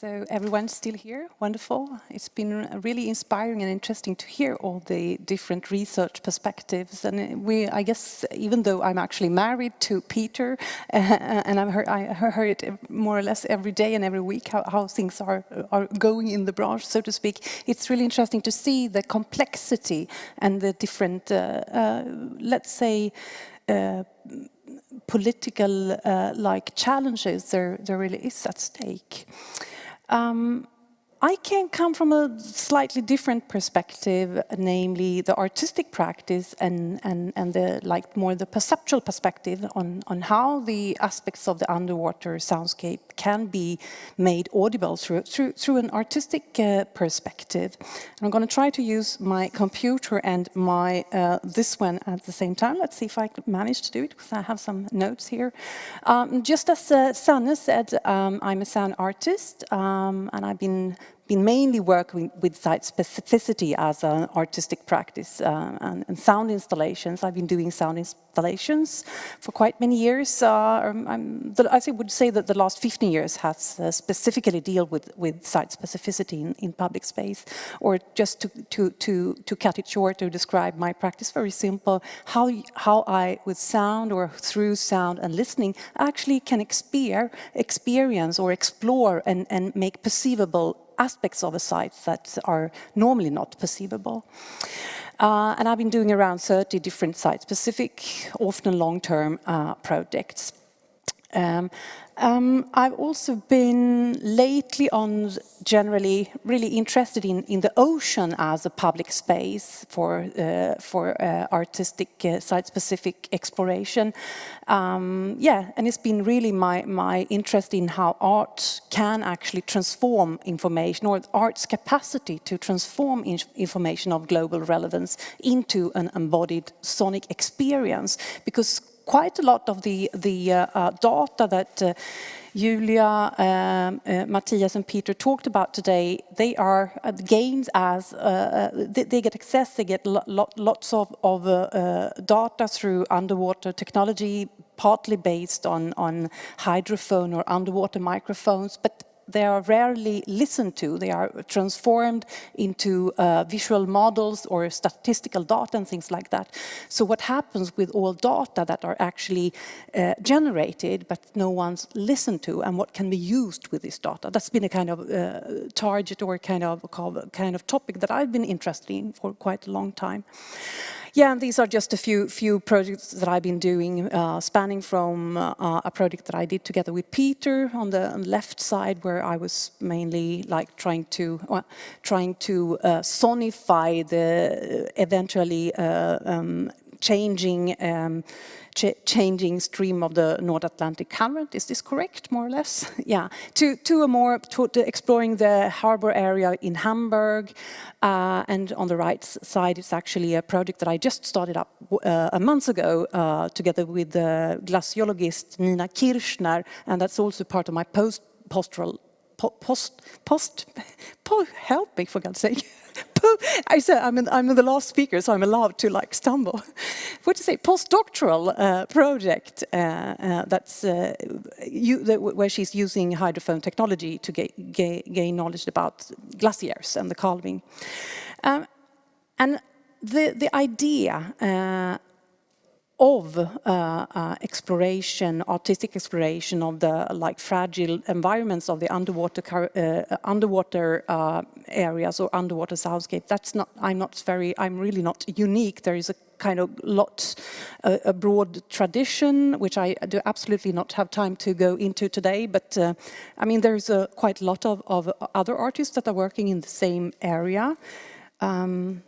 So everyone's still here, wonderful. It's been really inspiring and interesting to hear all the different research perspectives. And I guess, even though I'm actually married to Peter, and I heard it more or less every day and every week, how things are going in the branch, so to speak, it's really interesting to see the complexity and the different, let's say, political challenges there really is at stake. I can come from a slightly different perspective, namely the artistic practice and the more the perceptual perspective on how the aspects of the underwater soundscape can be made audible through an artistic perspective. And I'm going to try to use my computer and my this one at the same time. Let's see if I could manage to do it, because I have some notes here. Just as Sanne said, I'm a sound artist, and I've been mainly working with site specificity as an artistic practice and sound installations. I've been doing sound installations for quite many years. I would say that the last 15 years has specifically dealt with site specificity in public space. Or just to cut it short, to describe my practice very simple, how I, with sound or through sound and listening, actually can experience or explore and make perceivable aspects of a site that are normally not perceivable. And I've been doing around 30 different site-specific, often long-term projects. I've also been lately on generally really interested in the ocean as a public space for artistic site-specific exploration. And it's been really my interest in how art can actually transform information, or art's capacity to transform information of global relevance into an embodied sonic experience, because quite a lot of the data that Julia, Matthias and Peter talked about today, they are gained as, they get access, they get lots of data through underwater technology, partly based on hydrophone or underwater microphones, but they are rarely listened to. They are transformed into visual models or statistical data and things like that. So what happens with all data that are actually generated but no one's listened to, and what can be used with this data? That's been a kind of target or kind of topic that I've been interested in for quite a long time. Yeah, and these are just a few projects that I've been doing, spanning from a project that I did together with Peter on the left side, where I was mainly like trying to sonify the eventually changing stream of the North Atlantic current. Is this correct, more or less? Yeah. To exploring the harbor area in Hamburg, and on the right side, it's actually a project that I just started up a month ago together with the glaciologist Nina Kirchner, and that's also part of my help me, for God's sake. I said I'm the last speaker, so I'm allowed to stumble. What to say? Postdoctoral project that's where she's using hydrophone technology to gain knowledge about glaciers and the calving. And the idea of exploration, artistic exploration of the fragile environments of the underwater areas or underwater soundscape. I'm really not unique. There is a kind of a broad tradition, which I do absolutely not have time to go into today. But there's quite a lot of other artists that are working in the same area.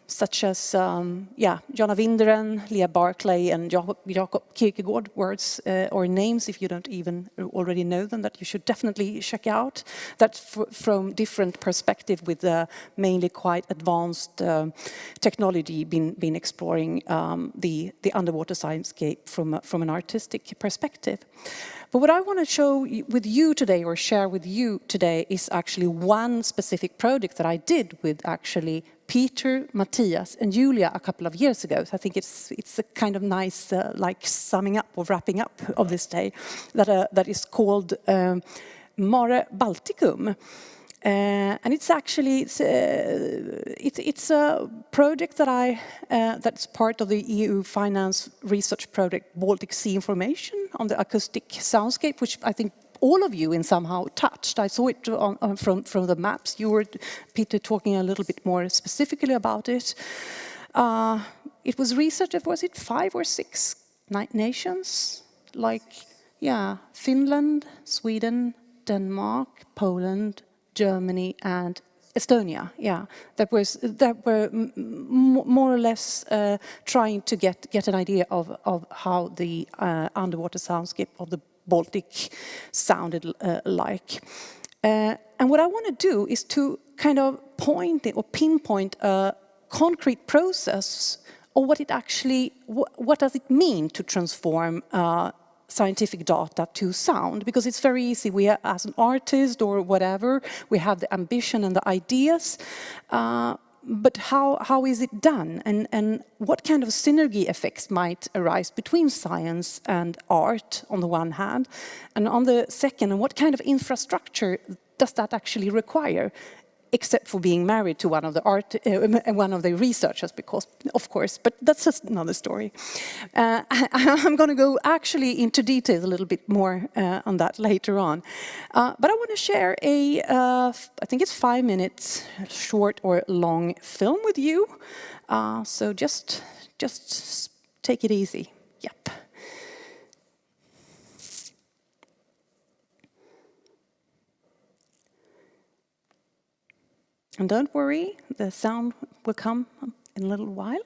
Such as Jonna Vinderen, Leah Barclay, and Jakob Kierkegaard, words or names, if you don't even already know them, that you should definitely check out. That's from different perspective, with mainly quite advanced technology been exploring the underwater soundscape from an artistic perspective. But what I want to show with you today, or share with you today, is actually one specific project that I did with actually Peter, Matthias and Julia a couple of years ago. So I think it's a kind of nice summing up or wrapping up of this day that is called Mare Balticum. And it's actually it's a project that that's part of the EU finance research project Baltic Sea Information on the acoustic soundscape, which I think all of you in somehow touched. I saw it from the maps. You were, Peter, talking a little bit more specifically about it. It was researched, was it 5 or 6 nations? Like, yeah, Finland, Sweden, Denmark, Poland, Germany, and Estonia. Yeah, that were more or less trying to get an idea of how the underwater soundscape of the Baltic sounded like. And what I want to do is to kind of point it or pinpoint a concrete process or what it actually, what does it mean to transform scientific data to sound? Because it's very easy, we are, as an artist or whatever, we have the ambition and the ideas, but how is it done? And what kind of synergy effects might arise between science and art on the one hand, and on the second, and what kind of infrastructure does that actually require? Except for being married to one of the researchers, because, of course, but that's just another story. I'm going to go actually into details a little bit more on that later on. But I want to share I think it's 5 minutes short or long film with you. So just take it easy. Yep. And don't worry, the sound will come in a little while.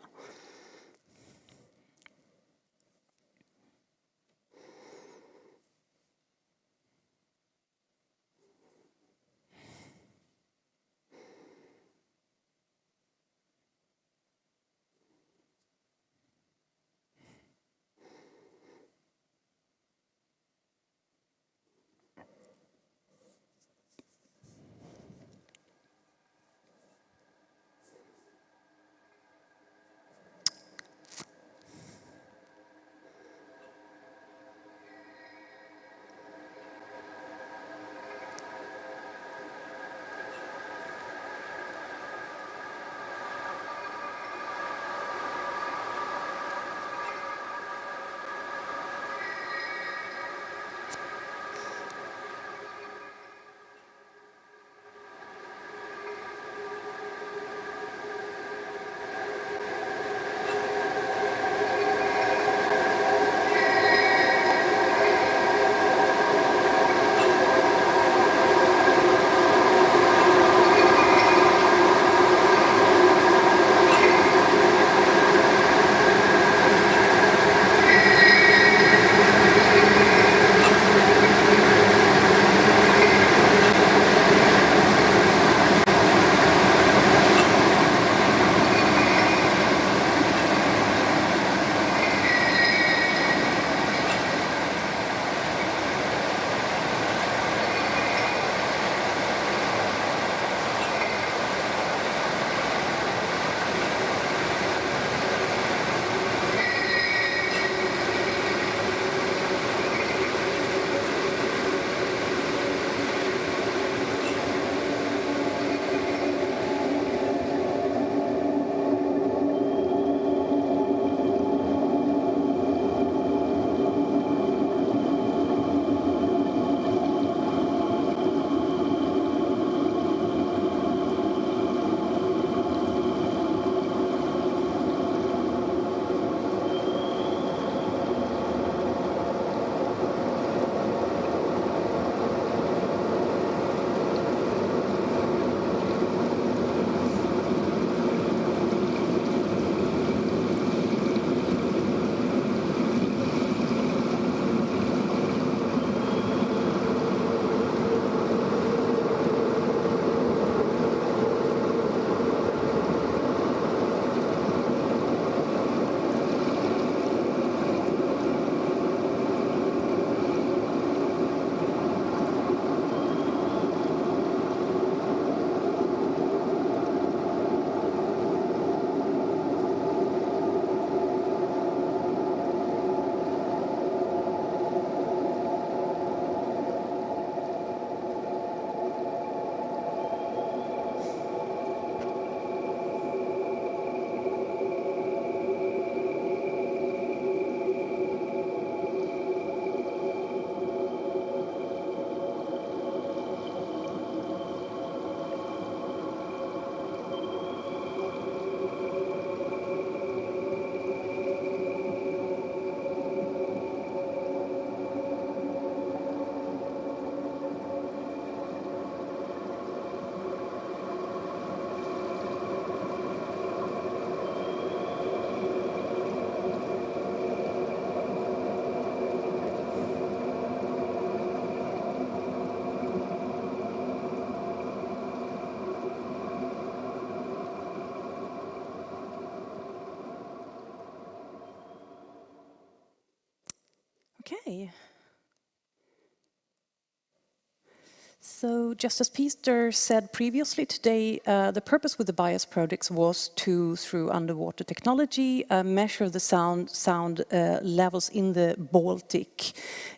So, just as Peter said previously today, the purpose with the BIAS projects was to, through underwater technology, measure the sound levels in the Baltic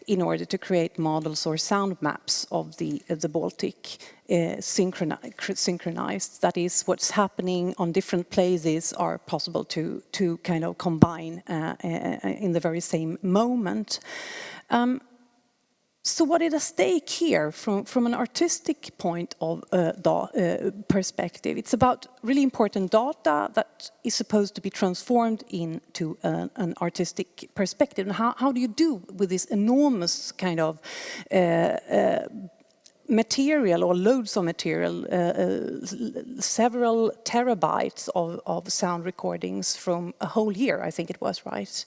in order to create models or sound maps of the Baltic synchronized. That is, what's happening on different places are possible to kind of combine in the very same moment. So what is at stake here from an artistic point of perspective? It's about really important data that is supposed to be transformed into an artistic perspective. And how do you do with this enormous kind of material or loads of material, several terabytes of sound recordings from a whole year, I think it was, right?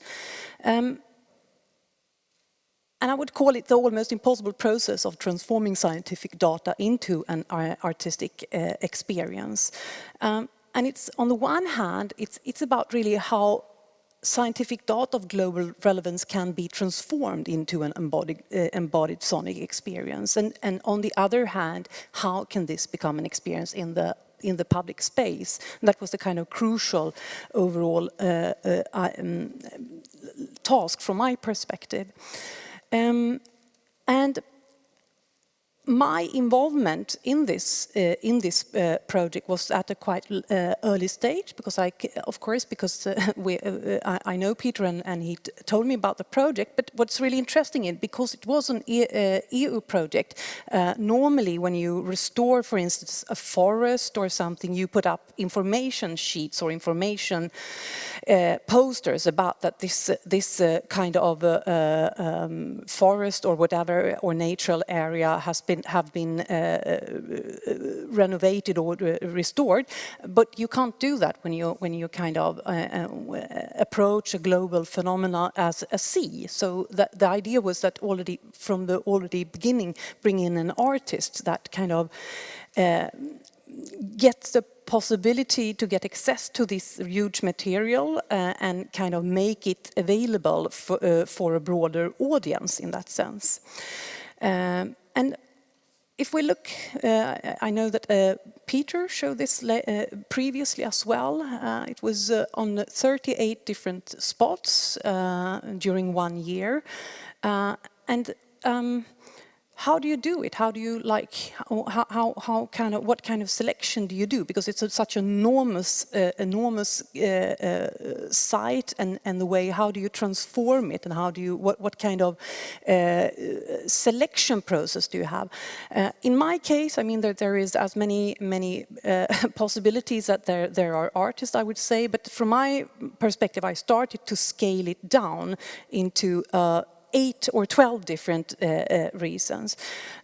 And I would call it the almost impossible process of transforming scientific data into an artistic experience. And it's, on the one hand, it's about really how scientific data of global relevance can be transformed into an embodied sonic experience. And on the other hand, how can this become an experience in the public space? And that was the kind of crucial overall task from my perspective. And my involvement in this project was at a quite early stage, because I know Peter and he told me about the project. But what's really interesting is, because it was an EU project, normally when you restore, for instance, a forest or something, you put up information sheets or information posters about that this kind of forest or whatever or natural area have been renovated or restored. But you can't do that when you kind of approach a global phenomena as a sea. So the idea was that from the beginning, bring in an artist that kind of gets the possibility to get access to this huge material and kind of make it available for a broader audience in that sense. And if we look, I know that Peter showed this previously as well. It was on 38 different spots during 1 year. How do you do it? How do you what kind of selection do you do? Because it's such an enormous site, and the way, how do you transform it, and how do you, what kind of selection process do you have? In my case, I mean, there is as many possibilities that there are artists, I would say, but from my perspective, I started to scale it down into 8 or 12 different reasons,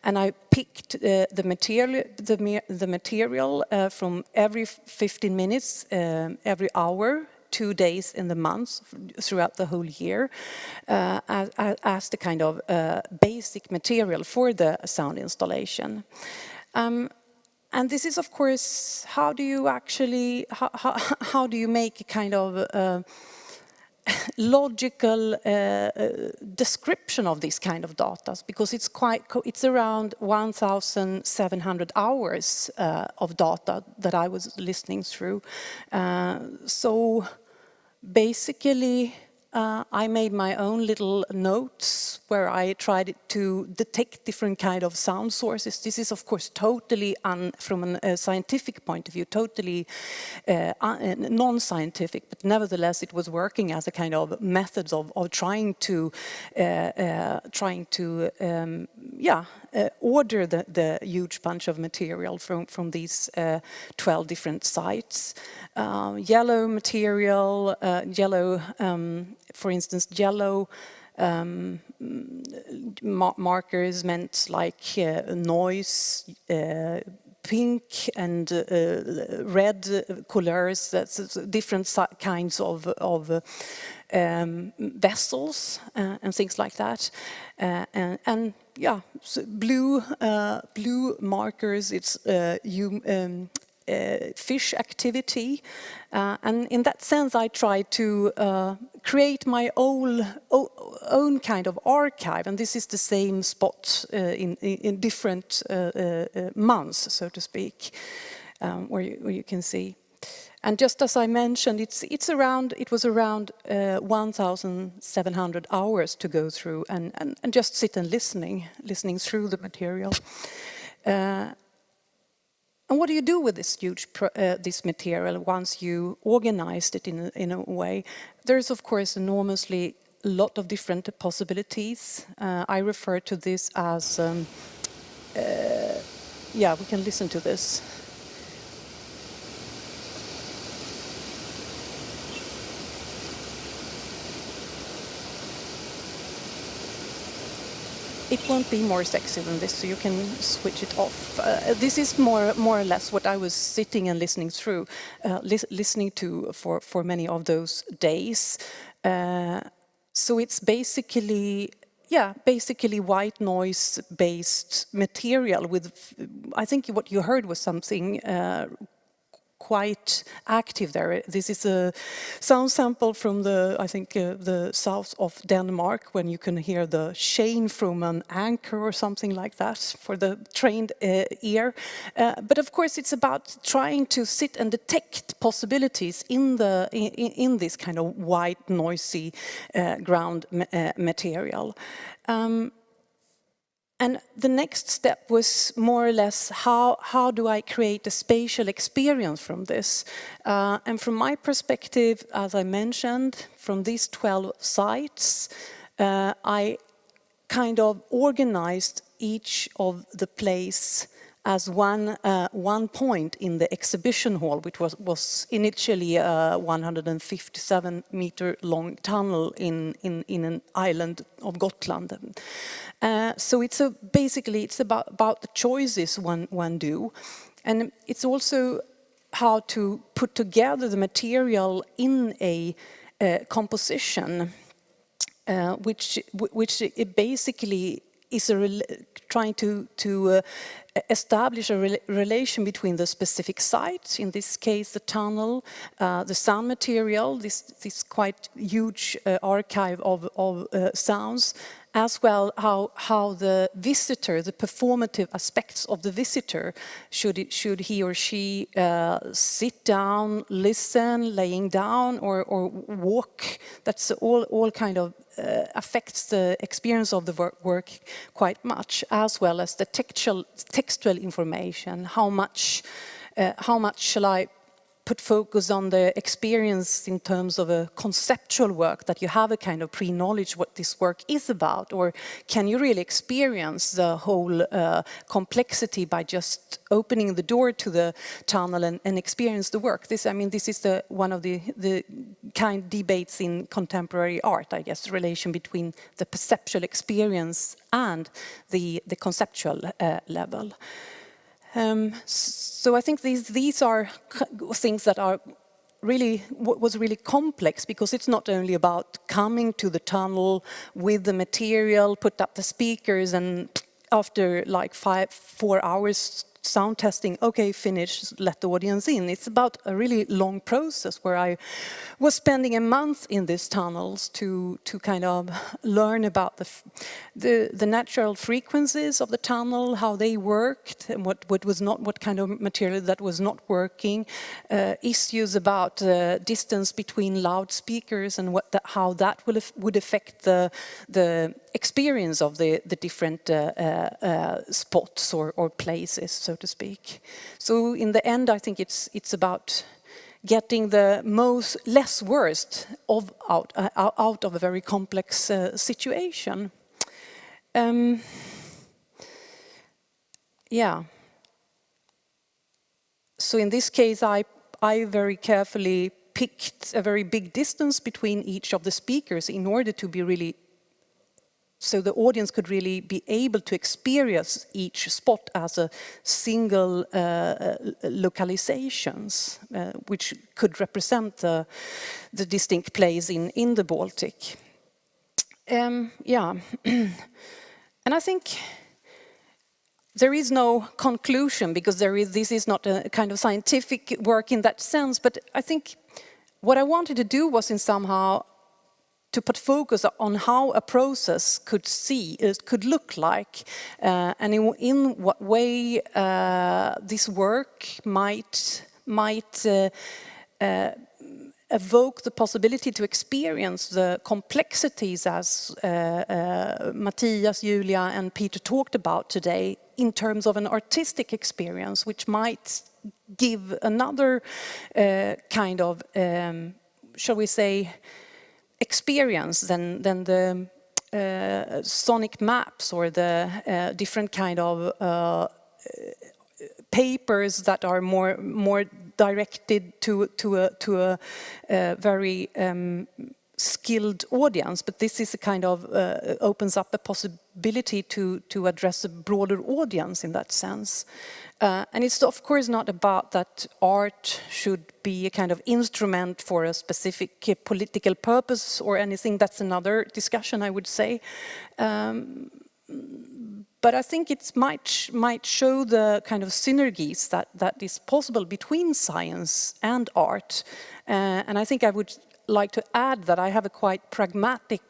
and I picked the material from every 15 minutes, every hour, 2 days in the month throughout the whole year, as the kind of basic material for the sound installation. And this is, of course, how do you make a kind of logical description of this kind of data, because it's around 1,700 hours of data that I was listening through. So basically, I made my own little notes where I tried to detect different kind of sound sources. This is, of course, totally, from a scientific point of view, totally non-scientific, but nevertheless it was working as a kind of methods of trying to order the huge bunch of material from these 12 different sites. Yellow material, for instance, yellow markers meant like noise, pink and red colors, that's different kinds of vessels and things like that, and yeah, so blue markers, it's fish activity. And in that sense, I tried to create my own kind of archive. And this is the same spot in different months, so to speak, where you can see. And just as I mentioned, it was around 1,700 hours to go through and just sit and listening through the material. And what do you do with this huge this material once you organized it in a way? There's of course enormously a lot of different possibilities. I refer to this as yeah, we can listen to this. It won't be more sexy than this, so you can switch it off. This is more or less what I was sitting and listening through, listening to for many of those days. So it's basically white noise-based material with, I think what you heard was something quite active there. This is a sound sample from the south of Denmark, when you can hear the chain from an anchor or something like that for the trained ear. But of course, it's about trying to sit and detect possibilities in this kind of white, noisy ground material. And the next step was more or less how do I create a spatial experience from this? And from my perspective, as I mentioned, from these 12 sites, I kind of organized each of the place as one point in the exhibition hall, which was initially a 157-meter long tunnel in an island of Gotland. So basically it's about the choices one do, and it's also how to put together the material in a composition, which it basically is trying to establish a relation between the specific site, in this case the tunnel, the sound material, this quite huge archive of sounds, as well how the visitor, the performative aspects of the visitor, should he or she sit down, listen, laying down, or walk. That's all kind of affects the experience of the work quite much, as well as the textual information. How much shall I put focus on the experience in terms of a conceptual work, that you have a kind of pre-knowledge what this work is about, or can you really experience the whole complexity by just opening the door to the tunnel and experience the work? This is one of the kind debates in contemporary art, I guess, the relation between the perceptual experience and the conceptual level. So I think these are things that are was really complex, because it's not only about coming to the tunnel with the material, put up the speakers, and after like 4 hours sound testing, okay, finished, let the audience in. It's about a really long process where I was spending a month in these tunnels to kind of learn about the natural frequencies of the tunnel, how they worked, and what kind of material that was not working, issues about distance between loudspeakers and how that would affect the experience of the different spots or places, so to speak. So in the end, I think it's about getting the less worst out of a very complex situation. Yeah. So in this case, I very carefully picked a very big distance between each of the speakers in order to be really, so the audience could really be able to experience each spot as a single localizations, which could represent the distinct place in the Baltic. Yeah, and I think there is no conclusion, because this is not a kind of scientific work in that sense, but I think what I wanted to do was in somehow to put focus on how a process could look like, and in what way this work might evoke the possibility to experience the complexities, as Matthias, Julia and Peter talked about today, in terms of an artistic experience, which might give another kind of, shall we say, experience than the sonic maps or the different kind of papers that are more directed to a very skilled audience. But this is a kind of opens up a possibility to address a broader audience in that sense. And it's of course not about that art should be a kind of instrument for a specific political purpose or anything. That's another discussion, I would say. But I think it might show the kind of synergies that is possible between science and art. And I think I would like to add that I have a quite pragmatic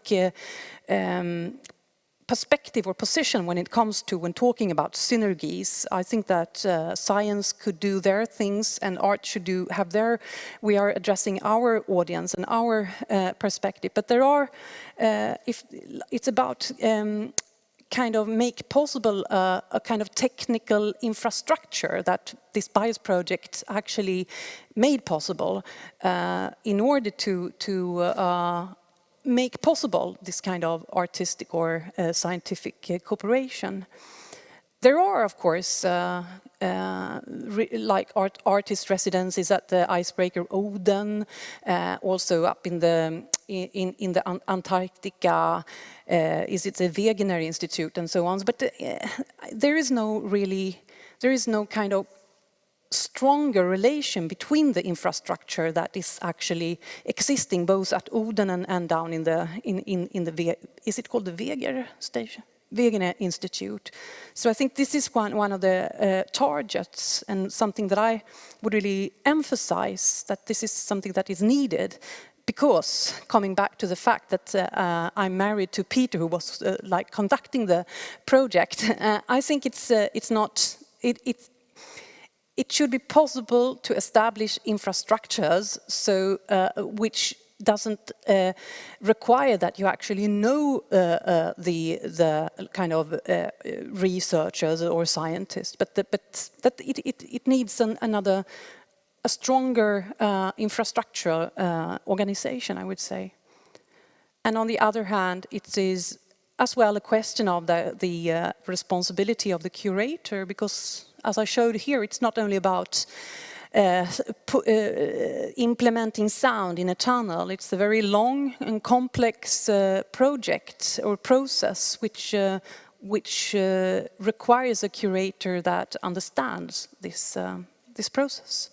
perspective or position when it comes to when talking about synergies. I think that science could do their things and art should have their. We are addressing our audience and our perspective, but there are, if it's about kind of make possible a kind of technical infrastructure that this BIOS project actually made possible in order to make possible this kind of artistic or scientific cooperation. There are, of course, like artist residencies at the icebreaker Oden, also up in the Antarctica. Is it the Wegener Institute and so on? But there is no kind of stronger relation between the infrastructure that is actually existing both at Oden and down in the is it called the Wegener Institute. So I think this is one of the targets, and something that I would really emphasize, that this is something that is needed. Because, coming back to the fact that I'm married to Peter, who was like conducting the project, I think it should be possible to establish infrastructures which doesn't require that you actually know the kind of researchers or scientists, but that it needs a stronger infrastructure organization, I would say. And on the other hand, it is as well a question of the responsibility of the curator, because as I showed here, it's not only about implementing sound in a tunnel. It's a very long and complex project or process which requires a curator that understands this process.